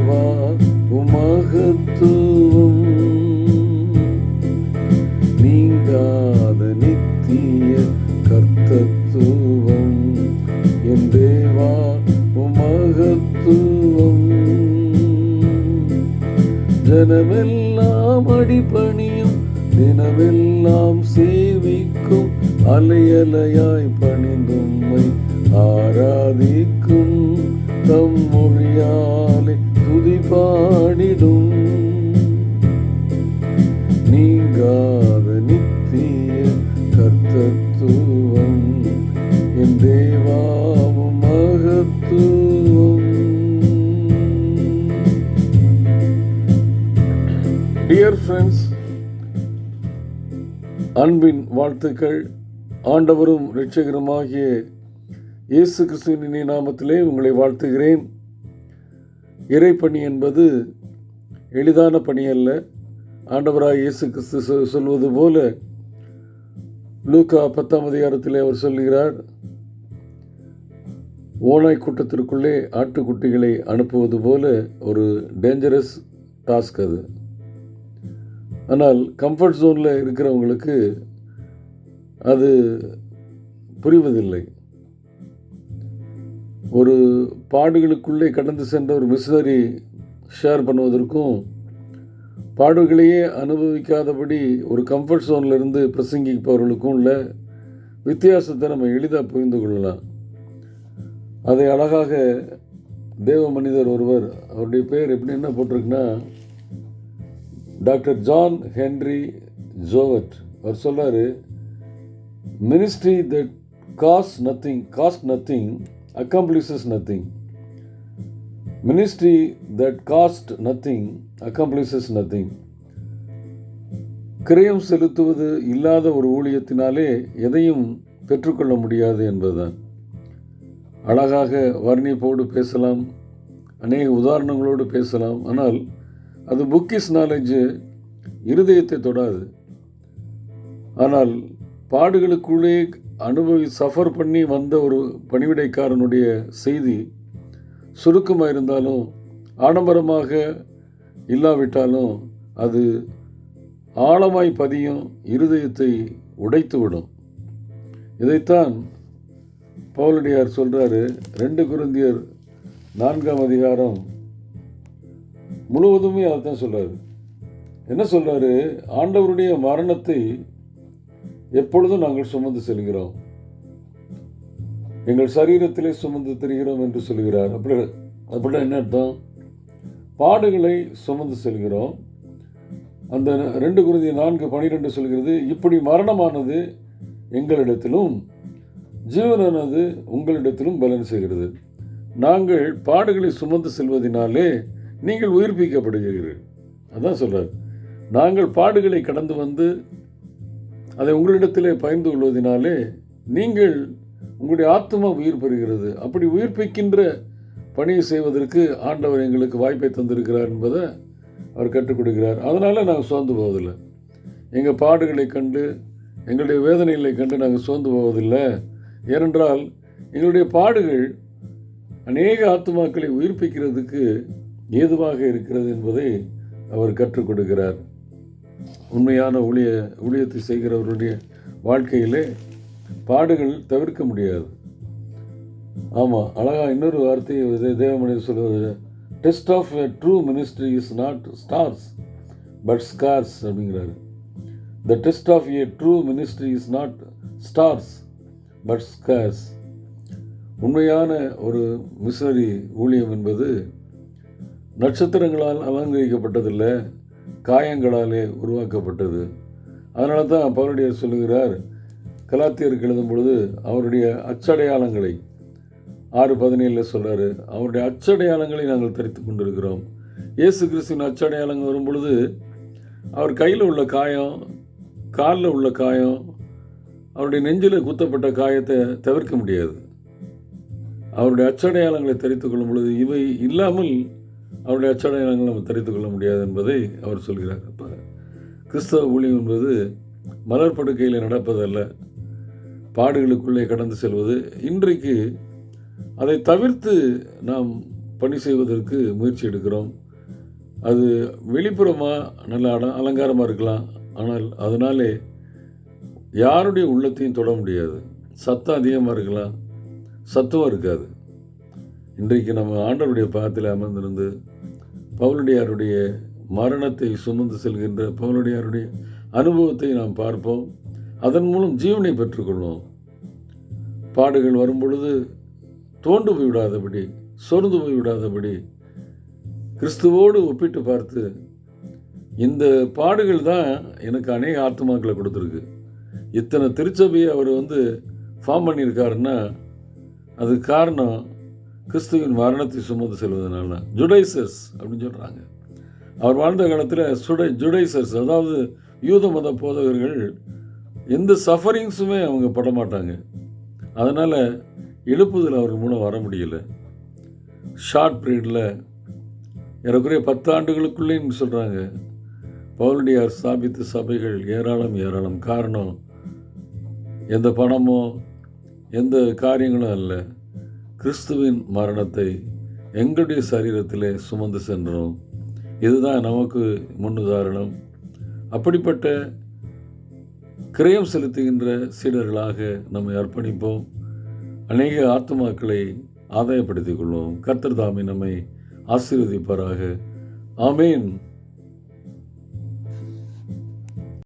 தேவா உமகத்துவம் நீங்காத நித்திய கர்த்தத்துவம் என் தேவா உமகத்துவம் ஜனமெல்லாம் அடிபணியும் தினமெல்லாம் சேவிக்கும் அலையலையாய் பணிந்தும்மை ஆராதிக்கும் தம் மொழியாலே துதி பாடிடும் நீங்காத நித்திய கர்த்தத்துவம் என் தேவாவும் மகத்துவம். டியர் ஃப்ரெண்ட்ஸ், அன்பின் வாழ்த்துக்கள். ஆண்டவரும் இரட்சகருமாகிய இயேசு கிறிஸ்துவின் நாமத்திலே உங்களை வாழ்த்துகிறேன். இறைப்பணி என்பது எளிதான பணி அல்ல. ஆண்டவராய் இயேசு கிறிஸ்து சொல்வது போல லூக்கா 10ஆம் அதிகாரத்திலே அவர் சொல்கிறார், ஓநாய் கூட்டத்திற்குள்ளே ஆட்டுக்குட்டிகளை அனுப்புவது போல ஒரு டேஞ்சரஸ் டாஸ்க் அது. ஆனால் கம்ஃபர்ட் ஜோனில் இருக்கிறவங்களுக்கு அது புரிவதில்லை. ஒரு பாடுகளுக்குள்ளே கடந்து சென்ற ஒரு மிஷனரி ஷேர் பண்ணுவதற்கும் பாடுகளையே அனுபவிக்காதபடி ஒரு கம்ஃபர்ட் ஜோன்லேருந்து பிரசங்கிப்பவர்களுக்கும் உள்ள வித்தியாசத்தை நம்ம எளிதாக புரிந்து கொள்ளலாம். அதை அழகாக தேவ மனிதர் ஒருவர், அவருடைய பேர் எப்படி என்ன போட்டிருக்குன்னா டாக்டர் ஜான் ஹென்ரி ஜோவட், அவர் சொல்கிறார், ministry that cost nothing accomplishes nothing. Ministry that cost nothing accomplishes nothing. கிரயம் செலுத்துவது இல்லாத ஒரு ஊழியத்தினாலே எதையும் பெற்றுக்கொள்ள முடியாது என்பதுதான். அழகாக வர்ணிப்போடு பேசலாம், அநேக உதாரணங்களோடு பேசலாம். ஆனால் அது புக்கிஷ் நாலேஜ் இருதயத்தை தொடாது. ஆனால் பாடுகளுக்குள்ளே சஃபர் பண்ணி வந்த ஒரு பணிவிடைக்காரனுடைய செய்தி சுருக்கமாக இருந்தாலும் ஆடம்பரமாக இல்லாவிட்டாலும் அது ஆழமாய் பதியும், இருதயத்தை உடைத்துவிடும். இதைத்தான் பவுலடியார் சொல்கிறாரு. 2 கொரிந்தியர் 4ஆம் அதிகாரம் முழுவதுமே அதைத்தான் சொல்கிறாரு. என்ன சொல்கிறாரு? ஆண்டவருடைய மரணத்தை எப்பொழுதும் நாங்கள் சுமந்து செல்கிறோம், எங்கள் சரீரத்திலே சுமந்து தெரிகிறோம் என்று சொல்கிறார். அப்படின்னா என்ன அர்த்தம்? பாடுகளை சுமந்து செல்கிறோம். அந்த 2 கொரிந்தியர் 4:12 சொல்கிறது, இப்படி மரணமானது எங்களிடத்திலும் ஜீவனானது உங்களிடத்திலும் பலன் செய்கிறது. நாங்கள் பாடுகளை சுமந்து செல்வதனாலே நீங்கள் உயிர்ப்பிக்கப்படுகிறீர்கள். அதான் சொல்கிறார். நாங்கள் பாடுகளை கடந்து வந்து அதை உங்களிடத்திலே பகிர்ந்து கொள்வதனாலே நீங்கள் உங்களுடைய ஆத்மா உயிர் பெறுகிறது. அப்படி உயிர்ப்பிக்கின்ற பணியை செய்வதற்கு ஆண்டவர் எங்களுக்கு வாய்ப்பை தந்திருக்கிறார் என்பதை அவர் கற்றுக் கொடுக்கிறார். அதனால் நாங்கள் சோர்ந்து போவதில்லை. எங்கள் பாடுகளை கண்டு எங்களுடைய வேதனைகளை கண்டு நாங்கள் சோர்ந்து போவதில்லை. ஏனென்றால் எங்களுடைய பாடுகள் அநேக ஆத்மாக்களை உயிர்ப்பிக்கிறதுக்கு ஏதுவாக இருக்கிறது என்பதை அவர் கற்றுக் கொடுக்கிறார். உண்மையான ஊழியத்தை செய்கிறவருடைய வாழ்க்கையிலே பாடுகள் தவிர்க்க முடியாது. ஆமாம், அழகாக இன்னொரு வார்த்தையை தேவமனிதர் சொல்வது, test of a true ministry is not stars but scars அப்படிங்கிறாரு. The test of a true ministry is not stars but scars. உண்மையான ஒரு மிஷனரி ஊழியம் என்பது நட்சத்திரங்களால் அலங்கரிக்கப்பட்டதில்லை, காயங்களாலே உருவாக்கப்பட்டது. அதனால தான் பவுலடியார் சொல்லுகிறார், கலாத்தியருக்கு எழுதும் பொழுது அவருடைய அச்சடையாளங்களை 6:17 சொல்கிறாரு, அவருடைய அச்சடையாளங்களை நாங்கள் தரித்து கொண்டிருக்கிறோம். இயேசு கிறிஸ்துவின் அச்சடையாளங்கள் வரும் பொழுது அவர் கையில் உள்ள காயம், காலில் உள்ள காயம், அவருடைய நெஞ்சில் குத்தப்பட்ட காயத்தை தவிர்க்க முடியாது. அவருடைய அச்சடையாளங்களை தரித்து கொள்ளும் பொழுது இவை இல்லாமல் அவருடைய அச்சடையாளங்களை நம்ம தரித்து கொள்ள முடியாது என்பதை அவர் சொல்கிறார். அப்போ கிறிஸ்தவ ஊழியம் என்பது மலர் படுக்கையில் நடப்பதல்ல, பாடுகளுக்குள்ளே கடந்து செல்வது. இன்றைக்கு அதை தவிர்த்து நாம் பணி செய்வதற்கு முயற்சி எடுக்கிறோம். அது வெளிப்புறமாக நல்ல அலங்காரமாக இருக்கலாம். ஆனால் அதனாலே யாருடைய உள்ளத்தையும் தொட முடியாது. சத்தம் அதிகமாக இருக்கலாம், சத்துவம் இருக்காது. இன்றைக்கு நம்ம ஆண்டவருடைய பாதத்தில் அமர்ந்திருந்து பவுலடியாருடைய மரணத்தை சுமந்து செல்கின்ற பவுலடியாருடைய அனுபவத்தை நாம் பார்ப்போம். அதன் மூலம் ஜீவனை பெற்றுக்கொள்வோம். பாடுகள் வரும்பொழுது தோண்டு போய்விடாதபடி, சோர்ந்து போய்விடாதபடி கிறிஸ்துவோடு ஒப்பிட்டு பார்த்து, இந்த பாடுகள் தான் எனக்கு அநேக ஆத்துமாக்களை கொடுத்துருக்கு. இத்தனை திருச்சபையை அவர் ஃபார்ம் பண்ணியிருக்காருன்னா அது காரணம் கிறிஸ்துவின் மரணத்தை சுமந்து செல்வதனால. ஜுடைசர்ஸ் அப்படின்னு சொல்கிறாங்க. அவர் வாழ்ந்த காலத்தில் ஜுடைசர்ஸ், அதாவது யூத மத போதகர்கள் எந்த சஃபரிங்ஸுமே அவங்க படமாட்டாங்க. அதனால் எழுப்புதல் அவர் மூலம் வர முடியல. ஷார்ட் பீரியடில் ஏறக்குறைய 10 ஆண்டுகளுக்குள்ளேன்னு சொல்கிறாங்க பவுலடியார் ஸ்தாபித்த சபைகள் ஏராளம். காரணம் எந்த பணமோ எந்த காரியங்களும் அல்ல, கிறிஸ்துவின் மரணத்தை எங்களுடைய சரீரத்திலே சுமந்து சென்றோம். இதுதான் நமக்கு முன்னுதாரணம். அப்படிப்பட்ட கிரயம் செலுத்துகின்ற சீடர்களாக நம்மை அர்ப்பணிப்போம். அநேக ஆத்துமாக்களை ஆதாயப்படுத்திக் கொள்வோம். கர்த்தர் தாமே நம்மை ஆசீர்வதிப்பாராக. ஆமேன்.